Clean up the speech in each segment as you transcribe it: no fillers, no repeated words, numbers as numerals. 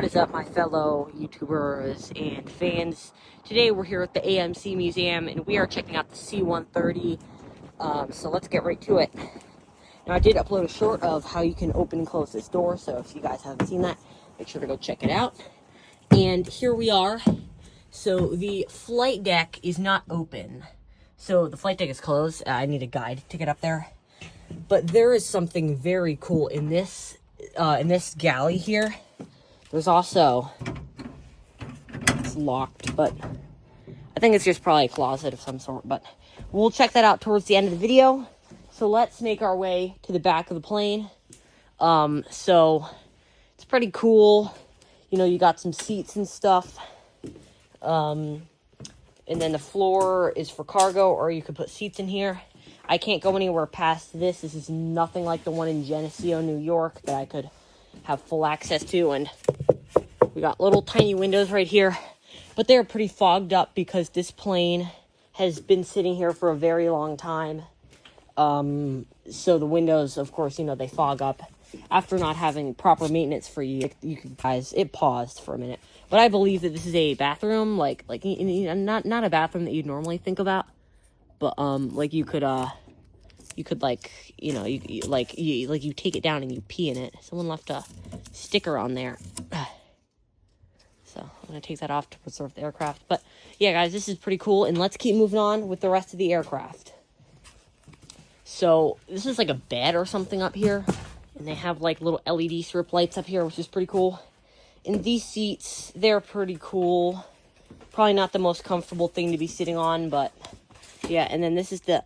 What is up, my fellow YouTubers and fans? Today we're here at the AMC Museum and we are checking out the C130. So let's get right to it. Now, I did upload a short of how you can open and close this door, so if you guys haven't seen that, make sure to go check it out. And here we are. So the flight deck is not open. So the flight deck is closed. I need a guide to get up there. But there is something very cool in this galley here. There's also, it's locked, but I think it's just probably a closet of some sort, but we'll check that out towards the end of the video. So let's make our way to the back of the plane. So it's pretty cool. You know, you got some seats and stuff. And then the floor is for cargo, or you could put seats in here. I can't go anywhere past this. This is nothing like the one in Geneseo, New York that I could have full access to. And we got little tiny windows right here, but they're pretty fogged up because this plane has been sitting here for a very long time. So the windows, of course, you know, they fog up after not having proper maintenance for you. Guys, it paused for a minute, but I believe that this is a bathroom, like not a bathroom that you'd normally think about, but like you could like, you know, you take it down and you pee in it. Someone left a sticker on there. So I'm going to take that off to preserve the aircraft. But yeah, guys, this is pretty cool. And let's keep moving on with the rest of the aircraft. So this is like a bed or something up here. And they have like little LED strip lights up here, which is pretty cool. And these seats, they're pretty cool. Probably not the most comfortable thing to be sitting on, but yeah. And then this is the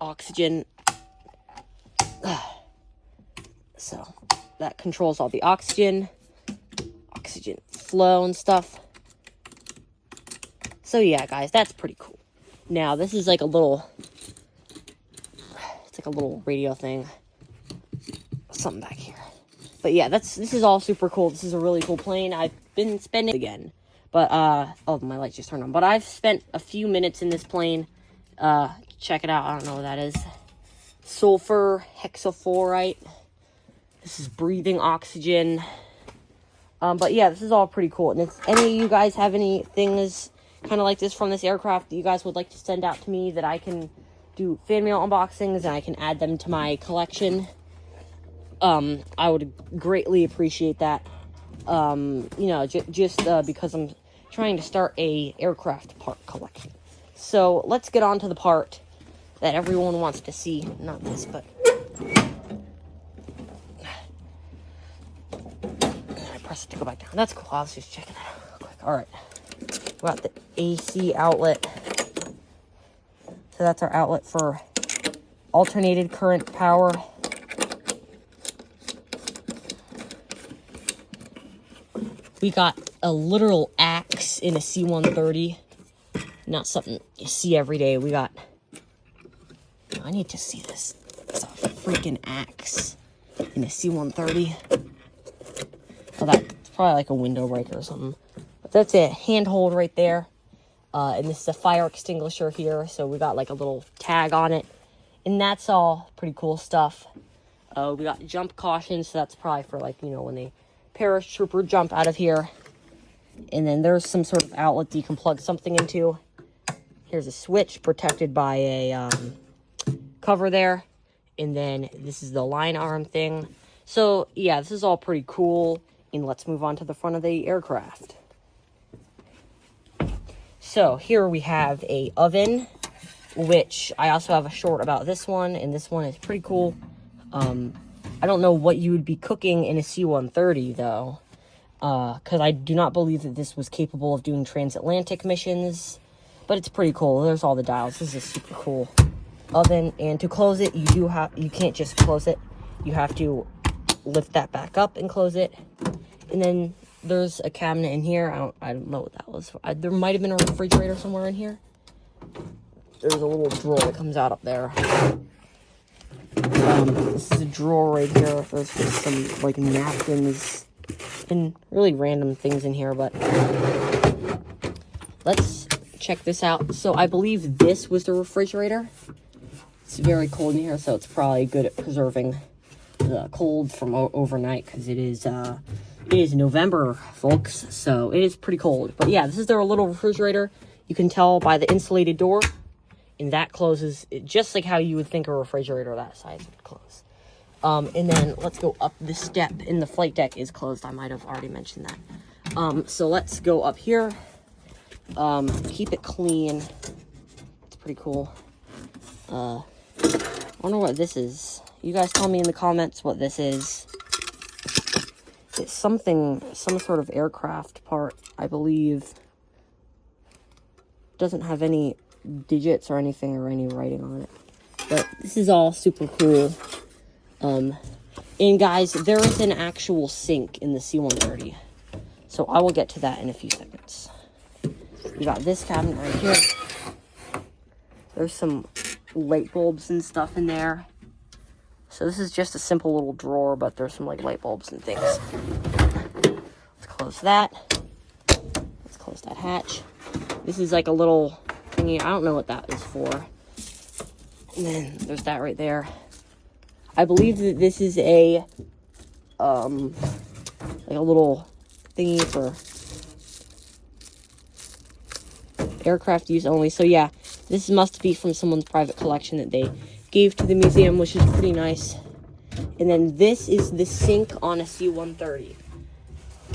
oxygen. So that controls all the oxygen flow and stuff. So yeah, guys, that's pretty cool. Now this is like a little, it's like a little radio thing, something back here. But yeah, this is all super cool. This is a really cool plane. I've been spending again, but oh, my lights just turned on. But I've spent a few minutes in this plane. Check it out. I don't know what that is. Sulfur hexafluoride. This is breathing oxygen. But yeah, this is all pretty cool. And if any of you guys have any things kind of like this from this aircraft that you guys would like to send out to me, that I can do fan mail unboxings and I can add them to my collection, I would greatly appreciate that. You know, just because I'm trying to start a aircraft part collection. So let's get on to the part that everyone wants to see. Not this, but press it to go back down. That's cool. I was just checking that out real quick. All right. We got the AC outlet. So that's our outlet for alternated current power. We got a literal axe in a C130. Not something you see every day. We got, I need to see this. It's a freaking axe in a C130. Oh, that's probably like a window breaker or something. But that's a handhold right there. And this is a fire extinguisher here. So we got like a little tag on it. And that's all pretty cool stuff. We got jump caution. So that's probably for, like, you know, when they paratrooper jump out of here. And then there's some sort of outlet that you can plug something into. Here's a switch protected by a cover there. And then this is the line arm thing. So yeah, this is all pretty cool. And let's move on to the front of the aircraft. So here we have a oven, which I also have a short about this one, and this one is pretty cool. I don't know what you would be cooking in a C-130 though, because I do not believe that this was capable of doing transatlantic missions, but it's pretty cool. There's all the dials. This is a super cool oven, and to close it, you can't just close it. You have to lift that back up and close it. And then there's a cabinet in here. I don't know what that was. There might have been a refrigerator somewhere in here. There's a little drawer that comes out up there. This is a drawer right here. There's just some like napkins and really random things in here, but let's check this out. So I believe this was the refrigerator. It's very cold in here, so it's probably good at preserving the cold from overnight, because it is It is November, folks, so it is pretty cold. But yeah, this is their little refrigerator. You can tell by the insulated door, and that closes just like how you would think a refrigerator that size would close. And then let's go up the step, and the flight deck is closed. I might have already mentioned that. So let's go up here. Keep it clean. It's pretty cool. I wonder what this is. You guys tell me in the comments what this is. It's something, some sort of aircraft part, I believe. Doesn't have any digits or anything or any writing on it. But this is all super cool. And guys, there is an actual sink in the C130. So I will get to that in a few seconds. We got this cabinet right here. There's some light bulbs and stuff in there. So this is just a simple little drawer, but there's some like light bulbs and things. Let's close that. Let's close that hatch. This is like a little thingy. I don't know what that is for. And then there's that right there. I believe that this is a like a little thingy for aircraft use only. So yeah, this must be from someone's private collection that they gave to the museum, which is pretty nice. And then this is the sink on a C130.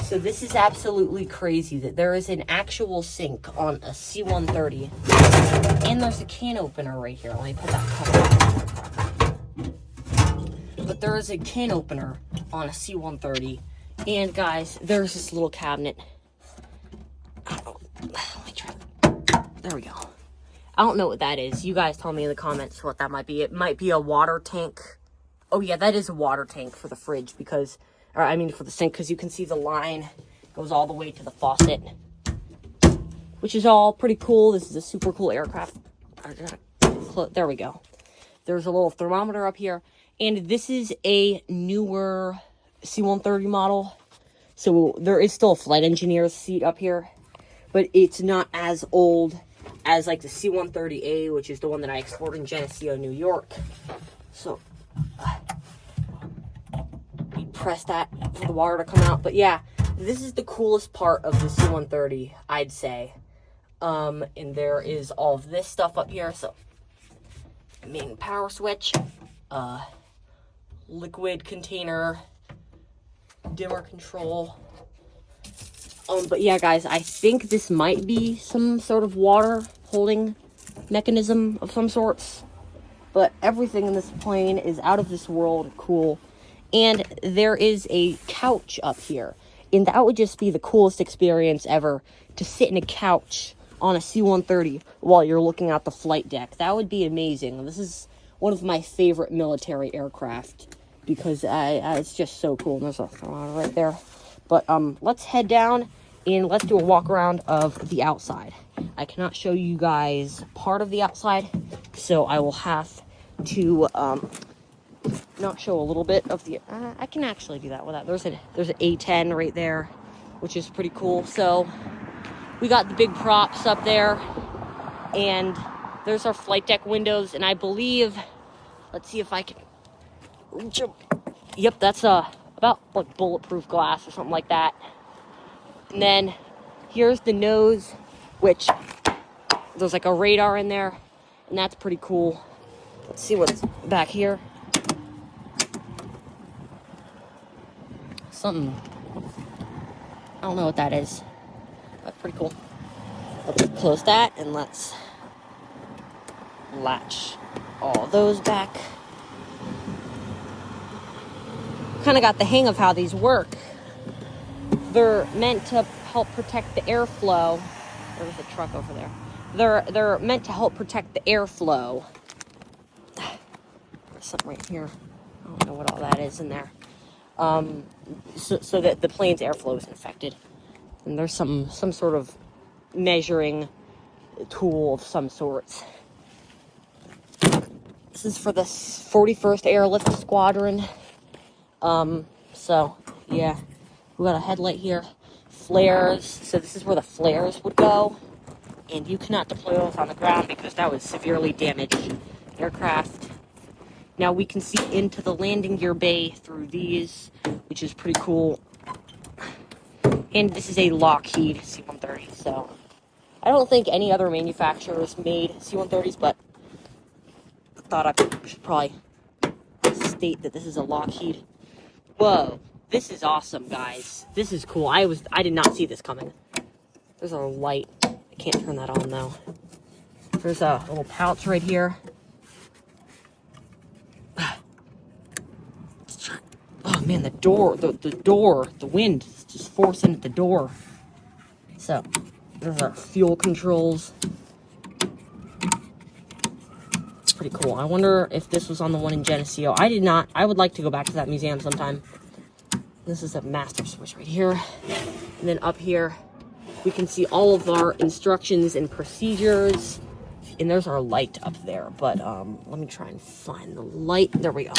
So this is absolutely crazy that there is an actual sink on a C130. And there's a can opener right here. Let me put that cover on. But there is a can opener on a C130. And guys, there's this little cabinet. Let me try. There we go. I don't know what that is. You guys tell me in the comments what that might be. It might be a water tank. Oh yeah, that is a water tank for the fridge because, or I mean for the sink, because you can see the line goes all the way to the faucet, which is all pretty cool. This is a super cool aircraft. There we go. There's a little thermometer up here, and this is a newer C-130 model. So there is still a flight engineer's seat up here, but it's not as old as like the C-130A, which is the one that I explored in Geneseo, New York. So we press that for the water to come out. But yeah, this is the coolest part of the C-130, I'd say. And there is all of this stuff up here. So main power switch, liquid container, dimmer control. But yeah, guys, I think this might be some sort of water holding mechanism of some sorts. But everything in this plane is out of this world cool. And there is a couch up here. And that would just be the coolest experience ever, to sit in a couch on a C-130 while you're looking out the flight deck. That would be amazing. This is one of my favorite military aircraft because it's just so cool. And there's a thermometer right there. But let's head down and let's do a walk around of the outside. I cannot show you guys part of the outside, so I will have to not show a little bit of the. I can actually do that with that. There's an A10 right there, which is pretty cool. So we got the big props up there, and there's our flight deck windows. And I believe, let's see if I can reach them. Yep, that's about like bulletproof glass or something like that. And then here's the nose, which there's like a radar in there, and that's pretty cool. Let's see what's back here. Something, I don't know what that is, but pretty cool. Let's close that and let's latch all those back. Kind of got the hang of how these work. They're meant to help protect the airflow. There's a truck over there. They're meant to help protect the airflow. There's something right here. I don't know what all that is in there. So that the plane's airflow isn't affected. And there's some sort of measuring tool of some sorts. This is for the 41st Airlift Squadron. So yeah, we got a headlight here, flares. So this is where the flares would go, and you cannot deploy those on the ground because that would severely damage aircraft. Now we can see into the landing gear bay through these, which is pretty cool. And this is a Lockheed C130, so I don't think any other manufacturers made C130s, but I thought I should probably state that this is a Lockheed. Whoa, this is awesome, guys. This is cool. I did not see this coming. There's a light. I can't turn that on though. There's a little pouch right here. Oh man, the door, the wind is just forcing at the door. So, there's our fuel controls. It's pretty cool. I wonder if this was on the one in Geneseo. I did not. I would like to go back to that museum sometime. This is a master switch right here. And then up here, we can see all of our instructions and procedures. And there's our light up there. But let me try and find the light. There we go.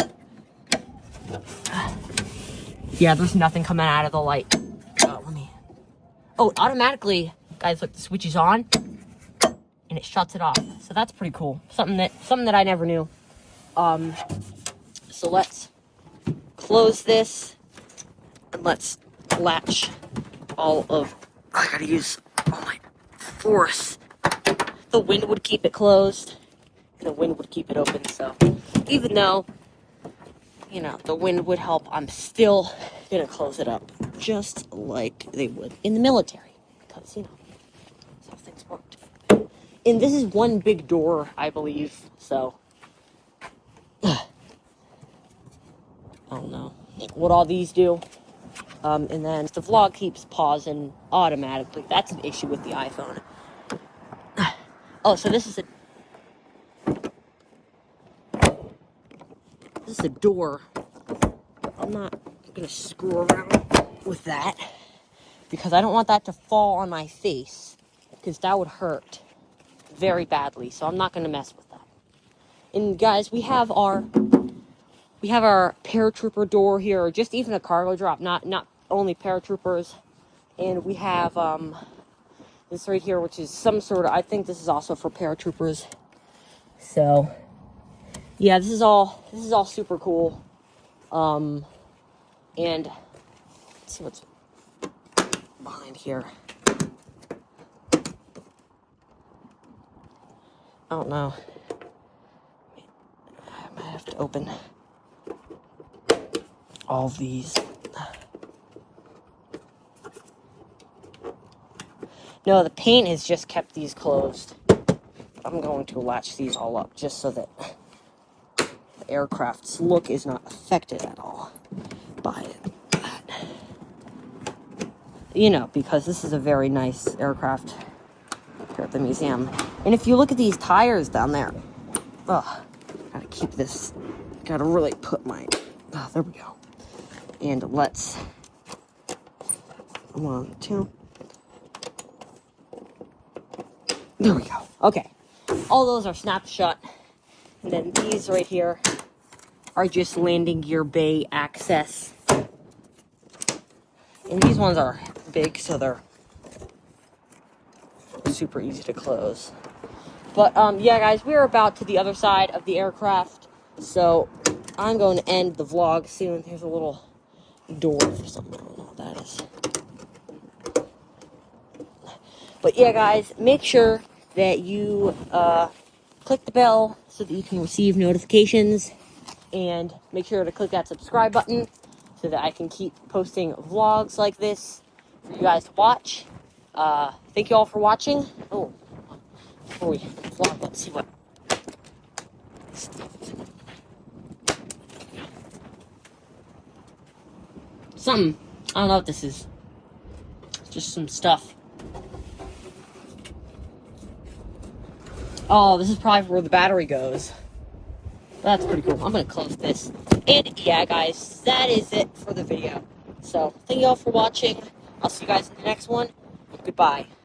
Yeah, there's nothing coming out of the light. Oh, automatically, guys, look, the switch is on, and it shuts it off. So that's pretty cool. Something that I never knew. So let's close this, and let's latch all of. I gotta use all my force. The wind would keep it closed, and the wind would keep it open. So even though, you know, the wind would help, I'm still gonna close it up, just like they would in the military, because, you know, that's how things worked. And this is one big door, I believe, so I don't know what all these do. And then the vlog keeps pausing automatically. That's an issue with the iPhone. Oh, so this is a door. I'm not gonna screw around with that because I don't want that to fall on my face, because that would hurt very badly. So I'm not gonna mess with that. And guys, we have our paratrooper door here, or just even a cargo drop, not only paratroopers. And we have this right here, which is some sort of, I think this is also for paratroopers. So yeah, this is all super cool. And let's see what's behind here. I don't know. I might have to open all of these. No, the paint has just kept these closed. I'm going to latch these all up just so that the aircraft's look is not affected at all by that. You know, because this is a very nice aircraft here at the museum. And if you look at these tires down there, gotta keep this, gotta really put my, there we go. And let's, 1, 2. There we go. Okay. All those are snapped shut. And then these right here are just landing gear bay access. And these ones are big, so they're super easy to close. But yeah, guys, we're about to the other side of the aircraft, so I'm going to end the vlog soon. Here's a little door for something. I don't know what that is. But yeah, guys, make sure that you click the bell so that you can receive notifications, and make sure to click that subscribe button so that I can keep posting vlogs like this for you guys to watch. Thank you all for watching. Oh, before we vlog, let's see what stuff is in it. Something. I don't know what this is. It's just some stuff. Oh, this is probably where the battery goes. That's pretty cool. I'm going to close this. And yeah, guys, that is it for the video. So, thank you all for watching. I'll see you guys in the next one. Goodbye.